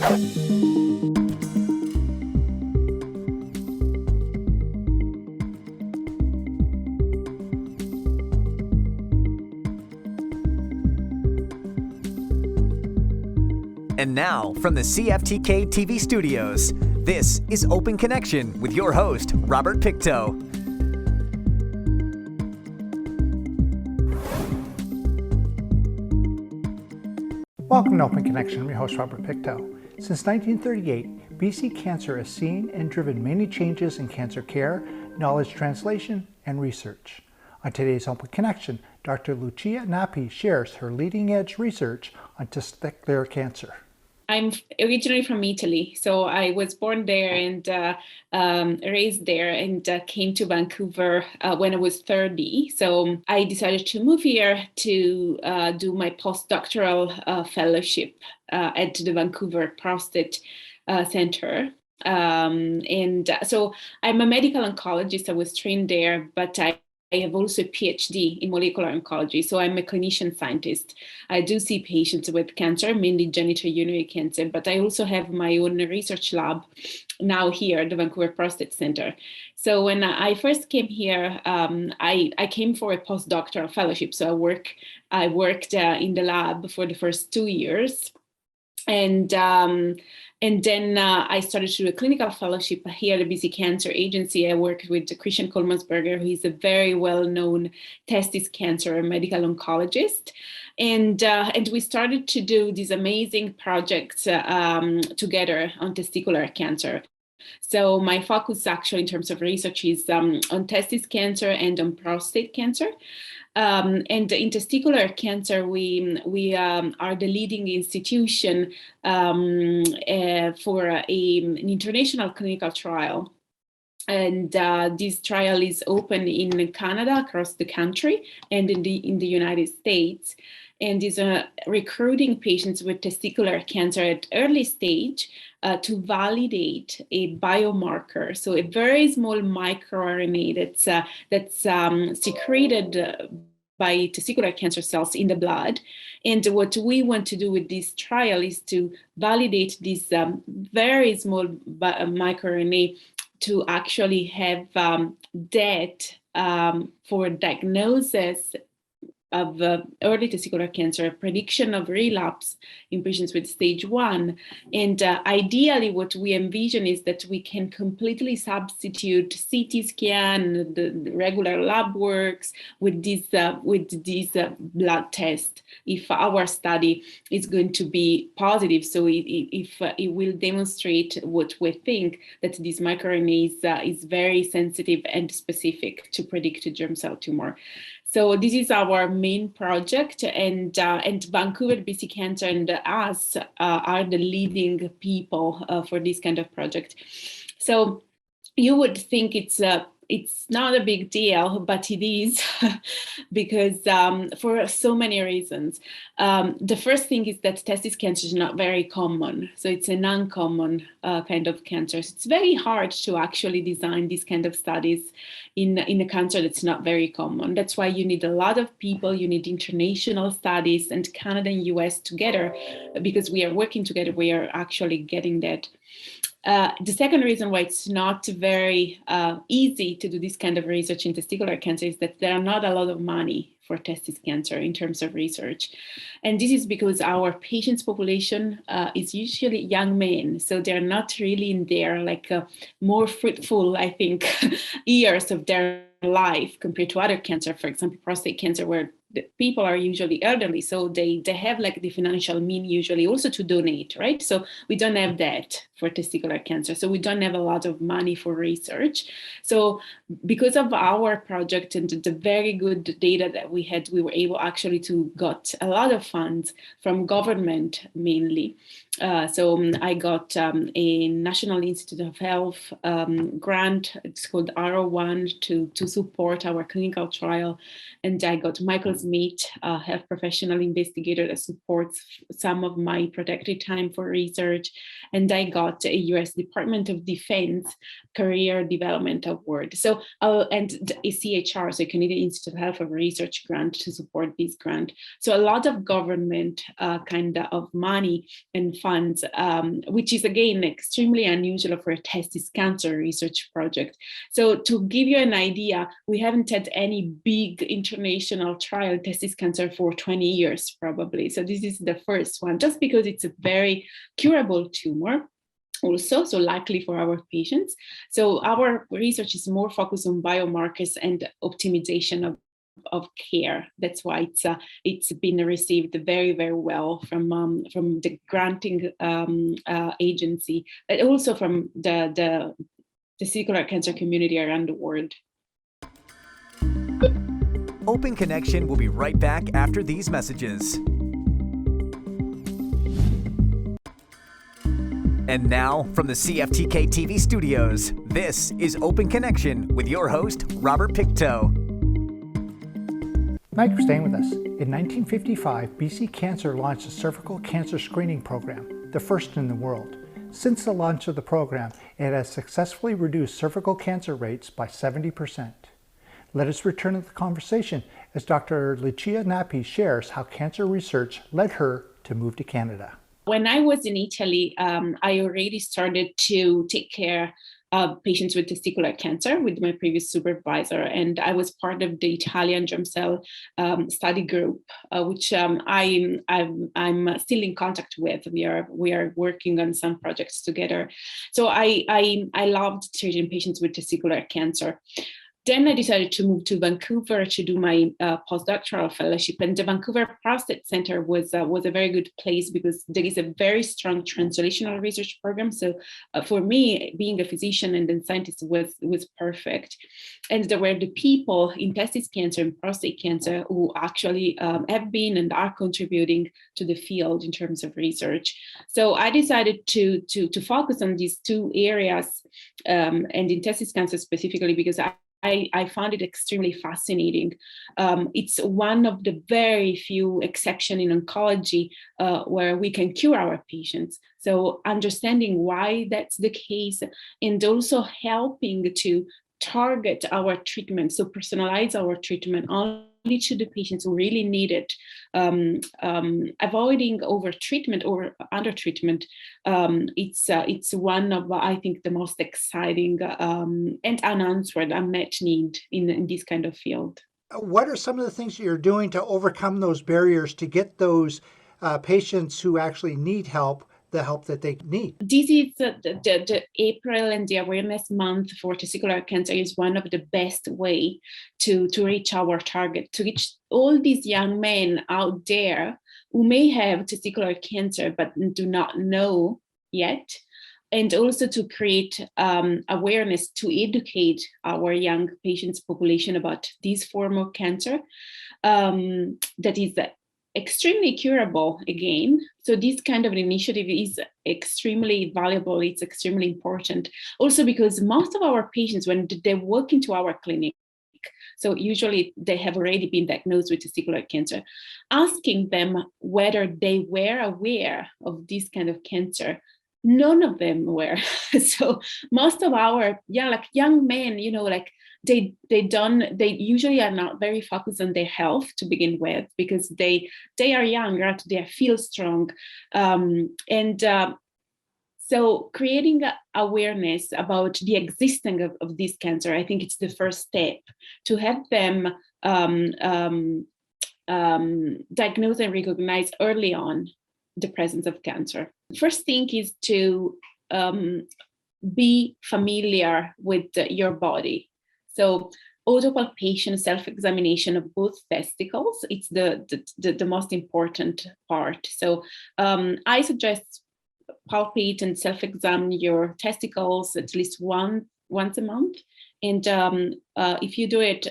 And now, from the CFTK-TV studios, this is Open Connection with your host, Robert Pictou. Welcome to Open Connection. I'm your host, Robert Pictou. Since 1938, BC Cancer has seen and driven many changes in cancer care, knowledge translation, and research. On today's Open Connection, Dr. Lucia Nappi shares her leading-edge research on testicular cancer. I'm originally from Italy, so I was born there and raised there, and came to Vancouver when I was 30. So I decided to move here to do my postdoctoral fellowship at the Vancouver Prostate Center. So I'm a medical oncologist. I was trained there, but I have also a PhD in molecular oncology, so I'm a clinician scientist. I do see patients with cancer, mainly genitourinary cancer, but I also have my own research lab now here at the Vancouver Prostate Center. So when I first came here, I came for a postdoctoral fellowship. So I worked in the lab for the first 2 years. And then I started to do a clinical fellowship here at the BC Cancer Agency. I worked with Christian Kohlmannsberger, who is a very well-known testis cancer medical oncologist. And we started to do these amazing projects together on testicular cancer. So my focus actually in terms of research is on testis cancer and on prostate cancer. And in testicular cancer, we are the leading institution for an international clinical trial. And this trial is open in Canada, across the country, and in the United States, and is recruiting patients with testicular cancer at early stage to validate a biomarker, so a very small microRNA that's secreted by testicular cancer cells in the blood. And what we want to do with this trial is to validate this very small microRNA to actually have that for diagnosis of early testicular cancer, prediction of relapse in patients with stage 1. And ideally, what we envision is that we can completely substitute CT scan, the regular lab works, with this blood test, if our study is going to be positive. So if it will demonstrate what we think, that this microRNA is very sensitive and specific to predict a germ cell tumor. So this is our main project, and Vancouver, BC Cancer, and us are the leading people for this kind of project. So you would think it's not a big deal, but it is because for so many reasons. The first thing is that testis cancer is not very common. So it's an uncommon kind of cancer. So it's very hard to actually design these kind of studies in a cancer that's not very common. That's why you need a lot of people, you need international studies, and Canada and US together, because we are working together, we are actually getting that. The second reason why it's not very easy to do this kind of research in testicular cancer is that there are not a lot of money for testis cancer in terms of research. And this is because our patients population is usually young men. So they're not really in their more fruitful, I think, years of their life compared to other cancer, for example, prostate cancer, where the people are usually elderly, so they have the financial mean usually also to donate, right? So we don't have that for testicular cancer. So we don't have a lot of money for research. So because of our project and the very good data that we had, we were able actually to got a lot of funds from government mainly. So I got a National Institute of Health grant. It's called R01 to support our clinical trial. And I got Michael professionals meet, health professional investigator that supports some of my protected time for research. And I got a US Department of Defense Career Development Award. So, and a CHR, so Canadian Institute of Health of Research grant to support this grant. So a lot of government kind of money and funds, which is again extremely unusual for a testis cancer research project. So to give you an idea, we haven't had any big international trial testis cancer for 20 years probably. So this is the first one, just because it's a very curable tumor also, so likely for our patients. So our research is more focused on biomarkers and optimization of care. That's why it's been received very, very well from the granting agency, but also from the testicular cancer community around the world. Open Connection will be right back after these messages. And now, from the CFTK-TV studios, this is Open Connection with your host, Robert Pictou. Thank you for staying with us. In 1955, BC Cancer launched a cervical cancer screening program, the first in the world. Since the launch of the program, it has successfully reduced cervical cancer rates by 70%. Let us return to the conversation as Dr. Lucia Nappi shares how cancer research led her to move to Canada. When I was in Italy, I already started to take care of patients with testicular cancer with my previous supervisor, and I was part of the Italian germ cell study group, which I'm still in contact with. We are working on some projects together. So I loved treating patients with testicular cancer. Then I decided to move to Vancouver to do my postdoctoral fellowship, and the Vancouver Prostate Center was a very good place because there is a very strong translational research program. So for me, being a physician and then scientist was perfect. And there were the people in testis cancer and prostate cancer who actually have been and are contributing to the field in terms of research. So I decided to focus on these two areas, and in testis cancer specifically because I found it extremely fascinating. It's one of the very few exceptions in oncology where we can cure our patients. So understanding why that's the case, and also helping to target our treatment, so personalize our treatment only to the patients who really need it, avoiding over-treatment or under-treatment. It's one of, I think, the most exciting and unanswered unmet need in this kind of field. What are some of the things that you're doing to overcome those barriers to get those patients who actually need help the help that they need? This is the April and the awareness month for testicular cancer is one of the best way to reach our target, to reach all these young men out there who may have testicular cancer but do not know yet, and also to create awareness, to educate our young patients population about this form of cancer that is extremely curable again. So this kind of an initiative is extremely valuable. It's extremely important. Also because most of our patients, when they walk into our clinic, so usually they have already been diagnosed with testicular cancer, asking them whether they were aware of this kind of cancer, none of them were. So most of our young men, they usually are not very focused on their health to begin with because they are young, right? They feel strong, so creating awareness about the existence of this cancer, I think it's the first step to have them diagnose and recognize early on the presence of cancer. First thing is to be familiar with your body. So autopalpation, self-examination of both testicles, it's the most important part. So I suggest palpate and self-examine your testicles at least once a month, And if you do it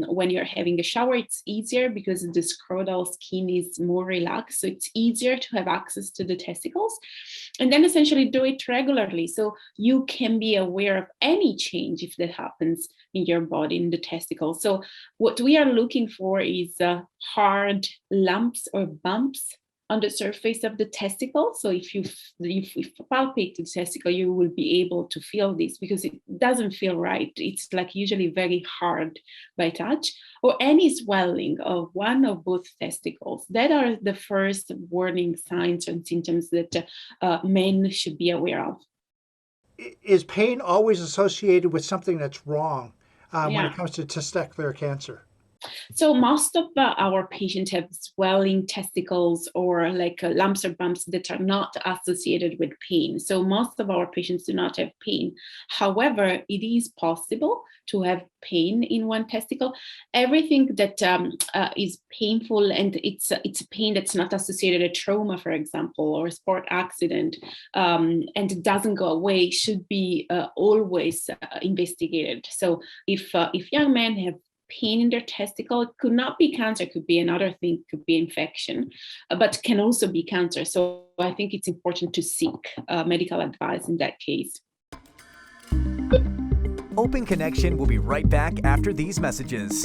when you're having a shower, it's easier because the scrotal skin is more relaxed. So it's easier to have access to the testicles. And then essentially do it regularly. So you can be aware of any change if that happens in your body, in the testicles. So what we are looking for is hard lumps or bumps on the surface of the testicle. So if you palpate the testicle, you will be able to feel this because it doesn't feel right. It's like usually very hard by touch, or any swelling of one or both testicles. That are the first warning signs and symptoms that men should be aware of. Is pain always associated with something that's wrong when Yeah. it comes to testicular cancer? So most of our patients have swelling testicles or like lumps or bumps that are not associated with pain. So most of our patients do not have pain. However, it is possible to have pain in one testicle. Everything that is painful and it's pain that's not associated with trauma, for example, or a sport accident, and it doesn't go away, should be always investigated. So if young men have pain in their testicle, it could not be cancer, it could be another thing, could be infection, but can also be cancer. So I think it's important to seek medical advice in that case. Open Connection will be right back after these messages.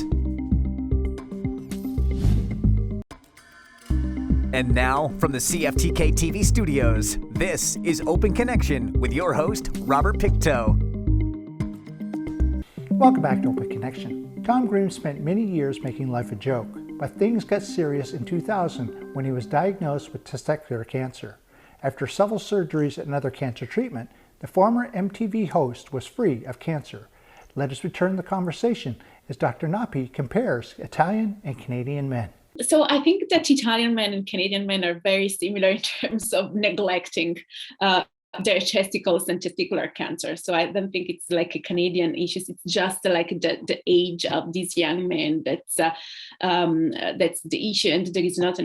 And now, from the CFTK-TV studios, this is Open Connection with your host, Robert Pictou. Welcome back to Open Connection. Tom Green spent many years making life a joke, but things got serious in 2000 when he was diagnosed with testicular cancer. After several surgeries and other cancer treatment, the former MTV host was free of cancer. Let us return the conversation as Dr. Nappi compares Italian and Canadian men. So I think that Italian men and Canadian men are very similar in terms of neglecting their testicles and testicular cancer. So I don't think it's like a Canadian issue. It's just like the age of these young men that's the issue, and there is not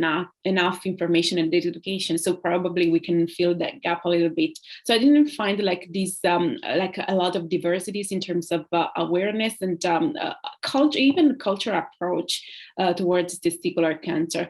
enough information and education. So probably we can fill that gap a little bit. So I didn't find like these like a lot of diversities in terms of awareness and culture, even cultural approach towards testicular cancer.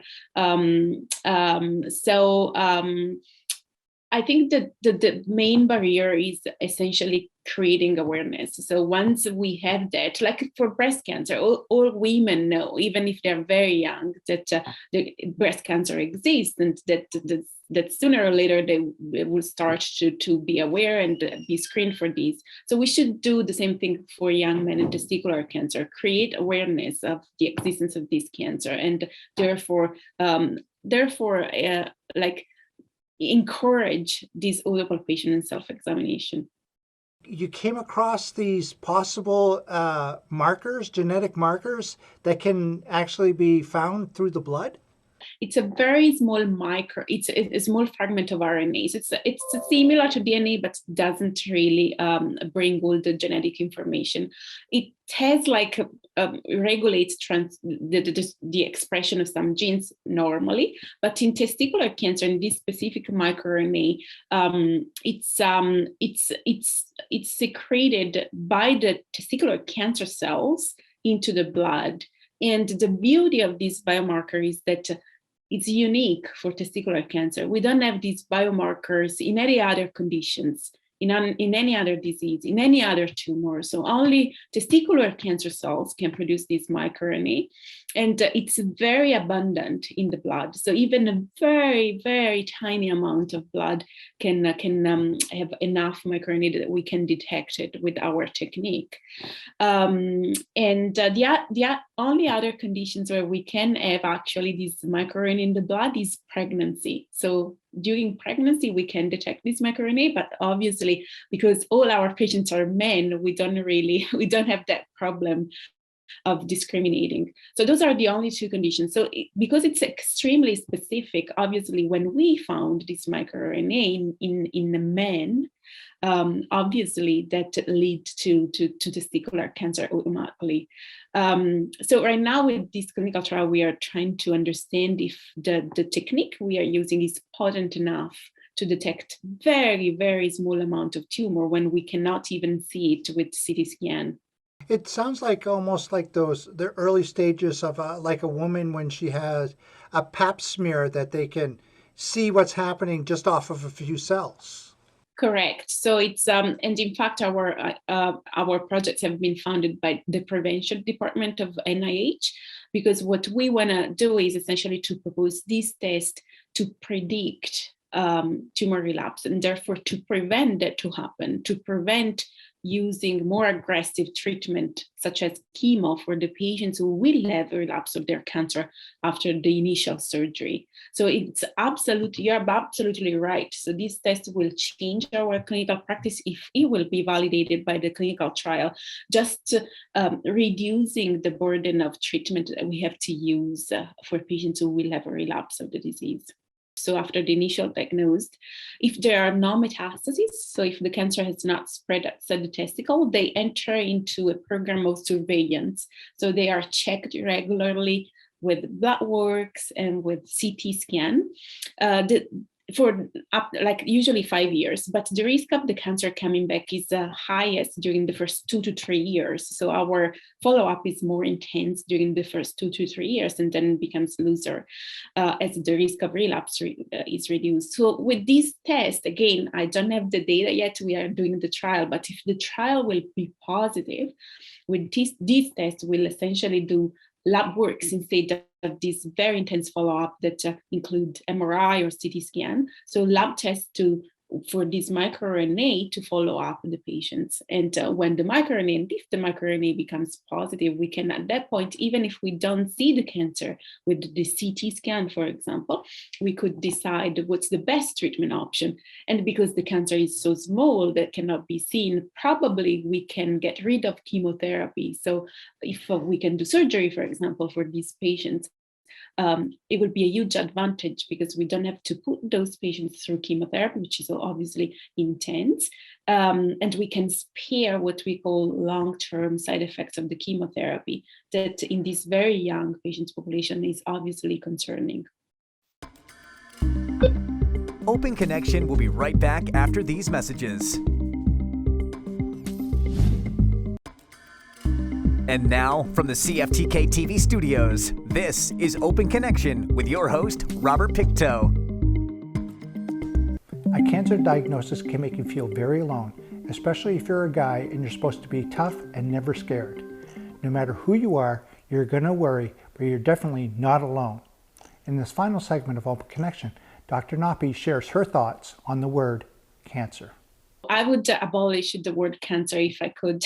I think that the main barrier is essentially creating awareness. So once we have that, like for breast cancer, all women know, even if they're very young, that the breast cancer exists, and that sooner or later they will start to be aware and be screened for these. So we should do the same thing for young men and testicular cancer, create awareness of the existence of this cancer, and therefore like encourage this autopalpation and self-examination. You came across these possible markers, genetic markers that can actually be found through the blood? It's a very small it's a small fragment of RNA. So it's similar to DNA, but doesn't really bring all the genetic information. It has like regulates the expression of some genes normally, but in testicular cancer, in this specific microRNA, it's secreted by the testicular cancer cells into the blood. And the beauty of this biomarker is that it's unique for testicular cancer. We don't have these biomarkers in any other conditions, in any other disease, in any other tumor. So only testicular cancer cells can produce this microRNA, and it's very abundant in the blood. So even a very, very tiny amount of blood can have enough microRNA that we can detect it with our technique. The only other conditions where we can have actually this microRNA in the blood is pregnancy. So during pregnancy, we can detect this microRNA, but obviously, because all our patients are men, we don't have that problem of discriminating. So those are the only two conditions. So because it's extremely specific, obviously, when we found this microRNA in the men, obviously that lead to testicular cancer automatically. So right now with this clinical trial, we are trying to understand if the technique we are using is potent enough to detect very, very small amount of tumor when we cannot even see it with CT scan. It sounds like almost like the early stages of like a woman when she has a pap smear that they can see what's happening just off of a few cells. Correct. So it's and in fact our projects have been funded by the prevention department of NIH, because what we want to do is essentially to propose this test to predict tumor relapse, and therefore to prevent that to happen, to prevent using more aggressive treatment such as chemo for the patients who will have a relapse of their cancer after the initial surgery. So it's absolutely, you're absolutely right. So this test will change our clinical practice if it will be validated by the clinical trial, just reducing the burden of treatment that we have to use for patients who will have a relapse of the disease. So after the initial diagnosis, if there are no metastases, so if the cancer has not spread outside the testicle, they enter into a program of surveillance. So they are checked regularly with blood works and with CT scan for up like usually 5 years, but the risk of the cancer coming back is highest during the first 2 to 3 years. So our follow-up is more intense during the first 2 to 3 years, and then becomes looser as the risk of relapse is reduced. So with this test, again, I don't have the data yet, we are doing the trial, but if the trial will be positive, with this test will essentially do lab works instead of this very intense follow-up that include MRI or CT scan. So lab tests for this microRNA to follow up the patients. And when the microRNA, and if the microRNA becomes positive, we can at that point, even if we don't see the cancer with the CT scan, for example, we could decide what's the best treatment option. And because the cancer is so small that cannot be seen, probably we can get rid of chemotherapy. So if we can do surgery, for example, for these patients, it would be a huge advantage because we don't have to put those patients through chemotherapy, which is obviously intense, and we can spare what we call long-term side effects of the chemotherapy that in this very young patients population is obviously concerning. Open Connection will be right back after these messages. And now, from the CFTK-TV studios, this is Open Connection with your host, Robert Pictou. A cancer diagnosis can make you feel very alone, especially if you're a guy and you're supposed to be tough and never scared. No matter who you are, you're going to worry, but you're definitely not alone. In this final segment of Open Connection, Dr. Nappi shares her thoughts on the word cancer. I would abolish the word cancer if I could,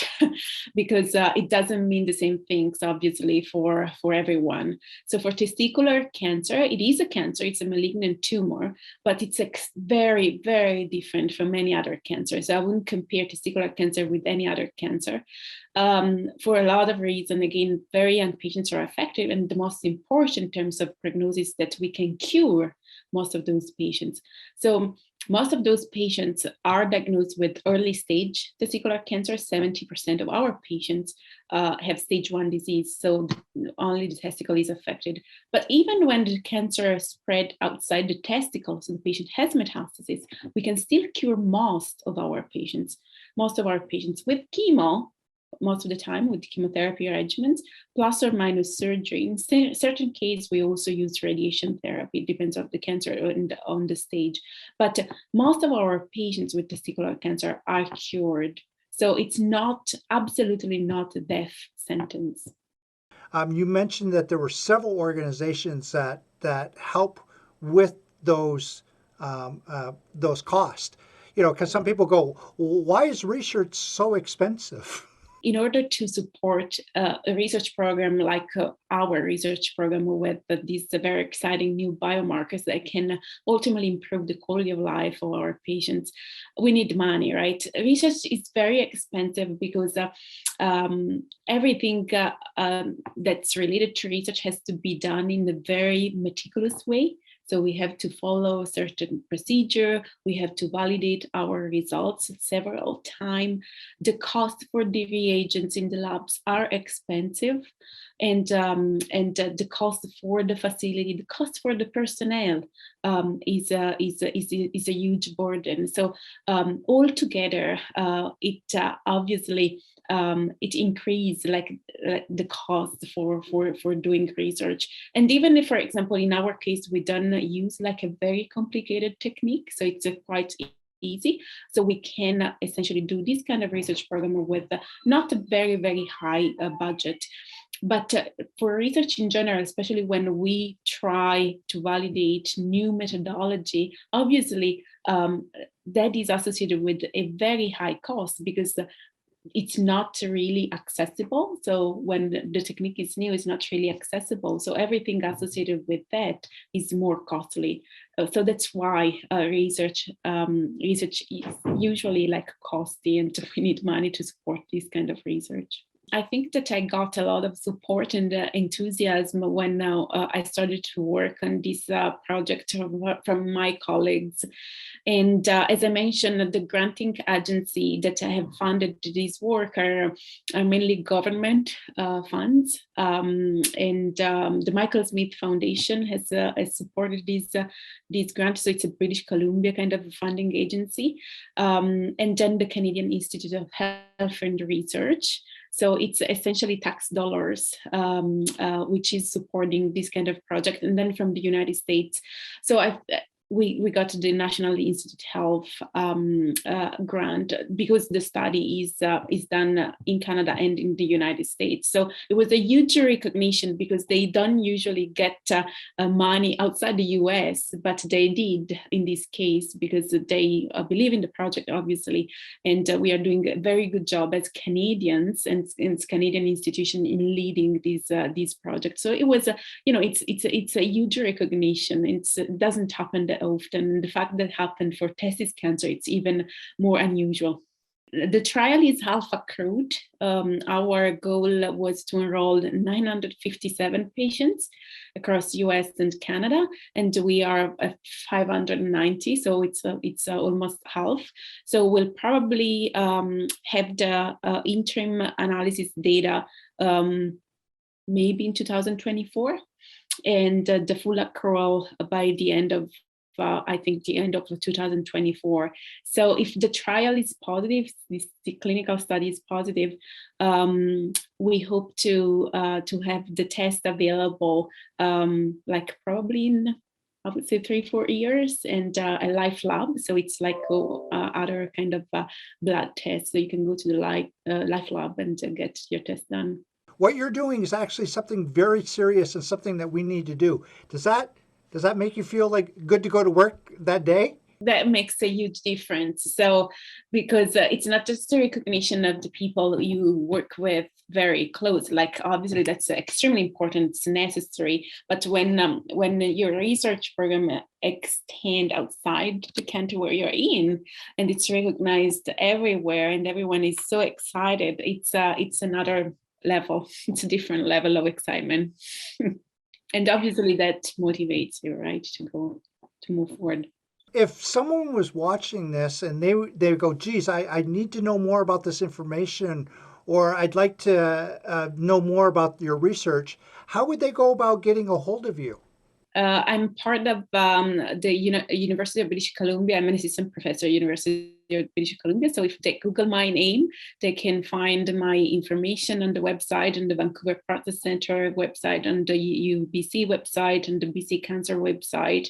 because it doesn't mean the same things, obviously, for everyone. So for testicular cancer, it is a cancer, it's a malignant tumor, but it's very, very different from many other cancers. I wouldn't compare testicular cancer with any other cancer. For a lot of reasons, again, very young patients are affected, and the most important in terms of prognosis that we can cure most of those patients. So most of those patients are diagnosed with early stage testicular cancer. 70% of our patients have stage 1 disease, so only the testicle is affected. But even when the cancer spread outside the testicle, so the patient has metastasis, we can still cure most of our patients. Most of our patients with chemo, most of the time with chemotherapy regimens, plus or minus surgery. In certain cases, we also use radiation therapy. It depends on the cancer and on the stage. But most of our patients with testicular cancer are cured. So it's absolutely not a death sentence. You mentioned that there were several organizations that help with those costs. You know, because some people go, well, why is research so expensive? In order to support a research program like our research program with these very exciting new biomarkers that can ultimately improve the quality of life of our patients, we need money, right? Research is very expensive because everything that's related to research has to be done in a very meticulous way. So we have to follow a certain procedure. We have to validate our results several times. The cost for the reagents in the labs are expensive, and the cost for the facility, the cost for the personnel is a huge burden. So altogether, it obviously it increased like the cost for doing research. And even if, for example, in our case, we don't use like a very complicated technique, so it's quite easy. So we can essentially do this kind of research program with not a very, very high budget. But for research in general, especially when we try to validate new methodology, obviously that is associated with a very high cost because it's not really accessible. So when the technique is new, it's not really accessible. So everything associated with that is more costly. So that's why research is usually like costly, and we need money to support this kind of research. I think that I got a lot of support and enthusiasm when I started to work on this project from my colleagues. And as I mentioned, the granting agency that I have funded this work are mainly government funds. And the Michael Smith Foundation has supported this grant. So it's a British Columbia kind of funding agency. And then the Canadian Institute of Health and Research. So it's essentially tax dollars, which is supporting this kind of project. And then from the United States, so we got the National Institute of Health grant because the study is done in Canada and in the United States. So it was a huge recognition because they don't usually get money outside the US, but they did in this case because they believe in the project, obviously, and we are doing a very good job as Canadians and Canadian institution in leading these projects. So it was, it's a huge recognition. It doesn't happen that often. The fact that happened for testis cancer, it's even more unusual. The trial is half accrued. Our goal was to enroll 957 patients across US and Canada, and we are at 590, so it's almost half. So we'll probably have the interim analysis data maybe in 2024, and the full accrual by the end of I think the end of 2024. So if the trial is positive, the clinical study is positive, we hope to have the test available like probably in, I would say, 3-4 years, and a live lab. So it's like other kind of blood test. So you can go to the live lab and get your test done. What you're doing is actually something very serious and something that we need to do. Does that make you feel like good to go to work that day? That makes a huge difference. So because it's not just the recognition of the people you work with very close, like obviously that's extremely important, it's necessary. But when your research program extend outside the country where you're in, and it's recognized everywhere, and everyone is so excited, it's another level. It's a different level of excitement. And obviously that motivates you, right, to move forward. If someone was watching this and they go, geez, I need to know more about this information, or I'd like to know more about your research, how would they go about getting a hold of you? I'm part of the University of British Columbia. I'm an assistant professor at University of British Columbia. So if they Google my name, they can find my information on the website, on the Vancouver Process Center website, on the UBC website, and the BC Cancer website.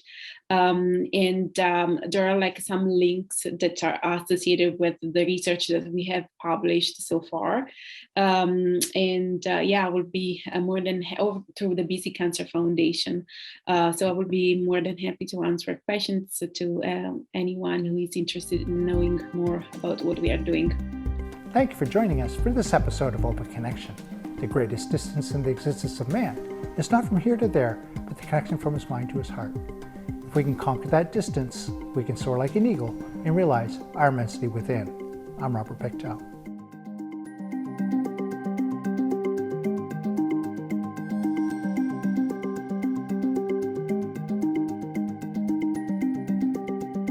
And there are like some links that are associated with the research that we have published so far. I will be more than through the BC Cancer Foundation. So I will be more than happy to answer questions to anyone who is interested in knowing more about what we are doing. Thank you for joining us for this episode of Open Connection. The greatest distance in the existence of man is not from here to there, but the connection from his mind to his heart. If we can conquer that distance, we can soar like an eagle and realize our immensity within. I'm Robert Pictou.